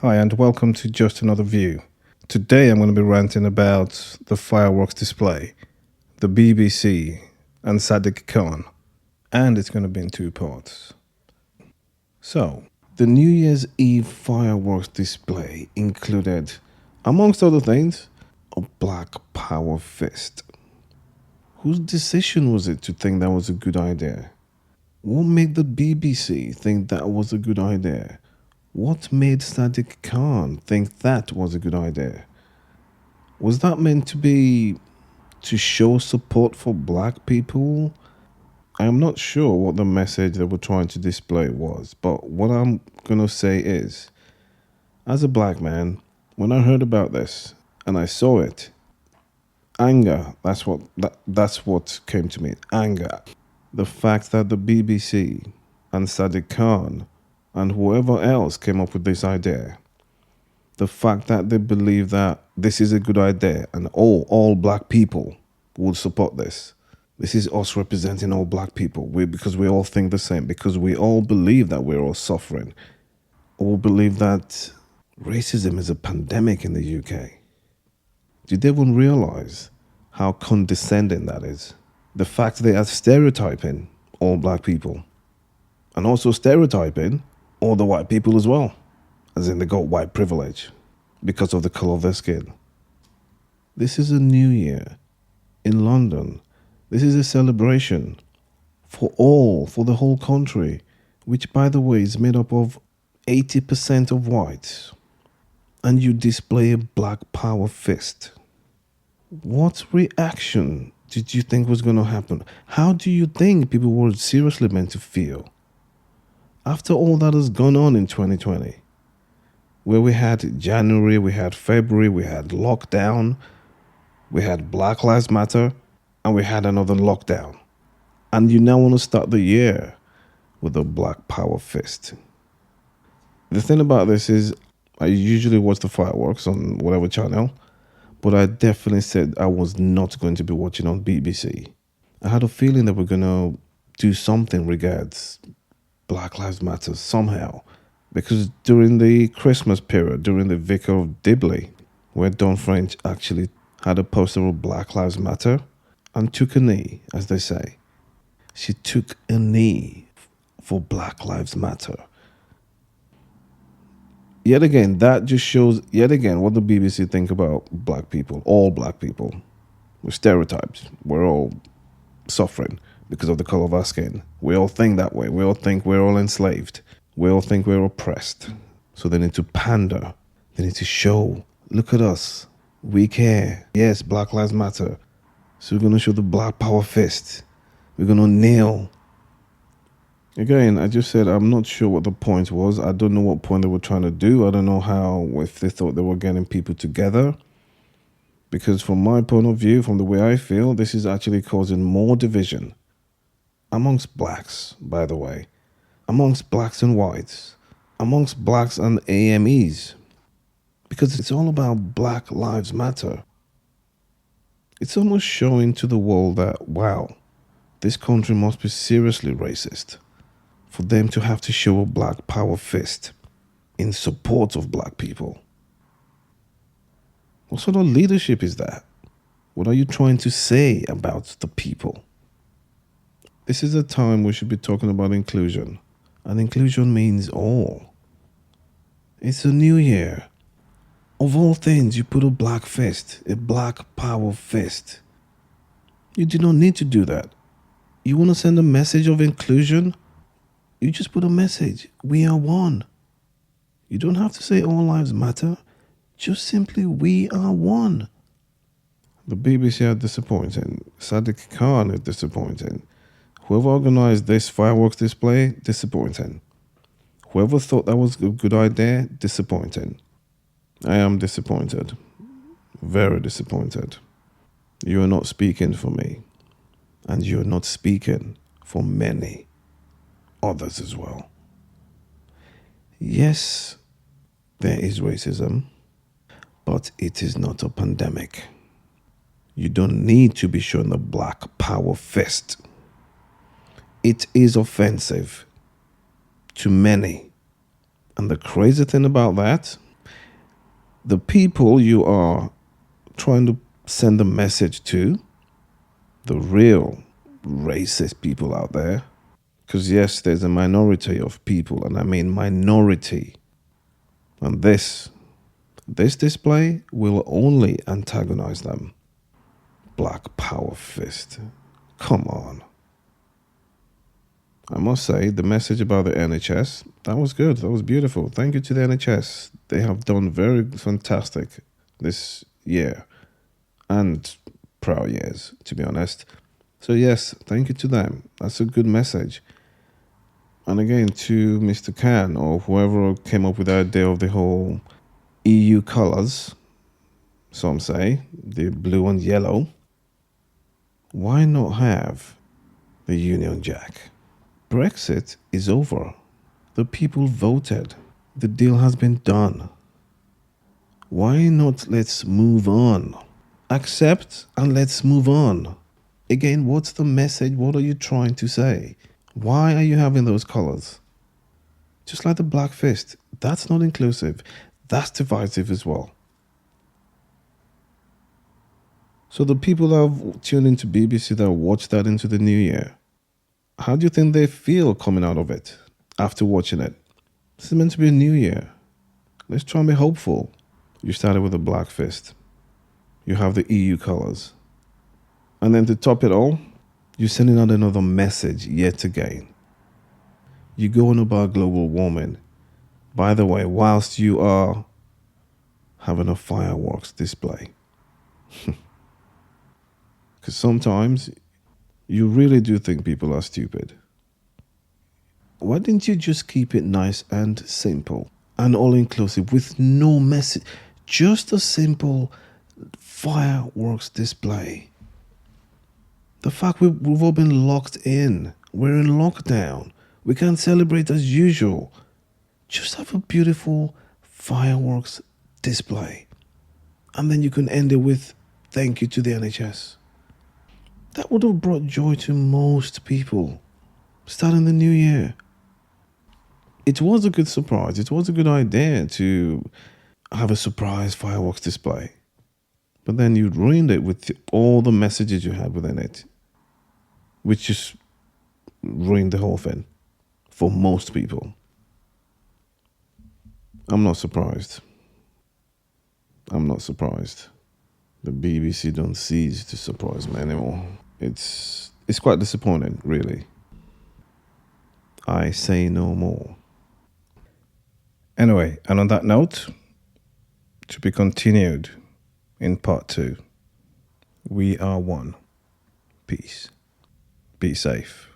Hi, and welcome to Just Another View. Today I'm going to be ranting about the fireworks display, the BBC, and Sadiq Khan, and it's going to be in two parts. So, the New Year's Eve fireworks display included, amongst other things, a black power fist. Whose decision was it to think that was a good idea? What made the BBC think that was a good idea? What made Sadiq Khan think that was a good idea? Was that meant to be to show support for black people? I am not sure what the message they were trying to display was, but what I'm going to say is, as a black man, when I heard about this and I saw it, anger, that's what came to me, anger. The fact that the BBC and Sadiq Khan and whoever else came up with this idea, the fact that they believe that this is a good idea and all black people would support this. This is us representing all black people because we all think the same, because we all believe that we're all suffering. All believe that racism is a pandemic in the UK. Did they even realize how condescending that is? The fact they are stereotyping all black people and also stereotyping all the white people as well, as in they got white privilege because of the color of their skin. This is a new year in London. This is a celebration for the whole country, which, by the way, is made up of 80% of whites. And you display a black power fist. What reaction did you think was going to happen? How do you think people were seriously meant to feel? After all that has gone on in 2020, where we had January, we had February, we had lockdown, we had Black Lives Matter, and we had another lockdown. And you now want to start the year with a black power fist. The thing about this is, I usually watch the fireworks on whatever channel, but I definitely said I was not going to be watching on BBC. I had a feeling that we're going to do something regards Black Lives Matter somehow. Because during the Christmas period, during the Vicar of Dibley, where Dawn French actually had a poster of Black Lives Matter and took a knee, as they say. She took a knee for Black Lives Matter. Yet again, that just shows, what the BBC think about black people, all black people. We're stereotypes. We're all suffering because of the color of our skin. We all think that way. We all think we're all enslaved. We all think we're oppressed. So they need to pander. They need to show, look at us. We care. Yes, Black Lives Matter. So we're going to show the black power fist. We're going to kneel. Again, I just said I'm not sure what the point was. I don't know what point they were trying to do. I don't know if they thought they were getting people together. Because from my point of view, from the way I feel, this is actually causing more division. Amongst blacks, by the way. Amongst blacks and whites. Amongst blacks and AMEs. Because it's all about Black Lives Matter. It's almost showing to the world that, wow, this country must be seriously racist for them to have to show a black power fist in support of black people. What sort of leadership is that? What are you trying to say about the people? This is a time we should be talking about inclusion. And inclusion means all. It's a new year. Of all things, you put a black fist, a black power fist. You do not need to do that. You want to send a message of inclusion? You just put a message. We are one. You don't have to say all lives matter. Just simply, we are one. The BBC are disappointing. Sadiq Khan is disappointing. Whoever organized this fireworks display, disappointing. Whoever thought that was a good idea, disappointing. I am disappointed. Very disappointed. You are not speaking for me. And you are not speaking for many others as well. Yes, there is racism, but it is not a pandemic. You don't need to be shown the black power fist. It is offensive to many. And the crazy thing about that The people you are trying to send a message to, the real racist people out there, because yes, there's a minority of people, and I mean minority, and this display will only antagonize them. Black power fist. Come on. I must say, the message about the NHS, that was good. That was beautiful. Thank you to the NHS. They have done very fantastic this year and prior years, to be honest. So yes, thank you to them. That's a good message. And again, to Mr. Khan or whoever came up with the idea of the whole EU colors, some say, the blue and yellow, why not have the Union Jack? Brexit is over. The people voted. The deal has been done. Why not let's move on? Accept and let's move on. Again, what's the message? What are you trying to say? Why are you having those colors? Just like the black fist, that's not inclusive. That's divisive as well. So the people that have tuned into BBC that watch that into the new year, how do you think they feel coming out of it after watching it? This is meant to be a new year. Let's try and be hopeful. You started with a black fist. You have the EU colors. And then to top it all, you're sending out another message yet again. You go on about global warming. By the way, whilst you are having a fireworks display. Because sometimes you really do think people are stupid. Why didn't you just keep it nice and simple and all-inclusive with no message? Just a simple fireworks display. The fact we've all been locked in. We're in lockdown. We can't celebrate as usual. Just have a beautiful fireworks display. And then you can end it with thank you to the NHS. That would have brought joy to most people starting the new year. It was a good surprise. It was a good idea to have a surprise fireworks display. But then you ruined it with all the messages you had within it, which just ruined the whole thing for most people. I'm not surprised. I'm not surprised. The BBC don't cease to surprise me anymore. It's quite disappointing, really. I say no more. Anyway, and on that note, to be continued in part 2. We are one. Peace. Be safe.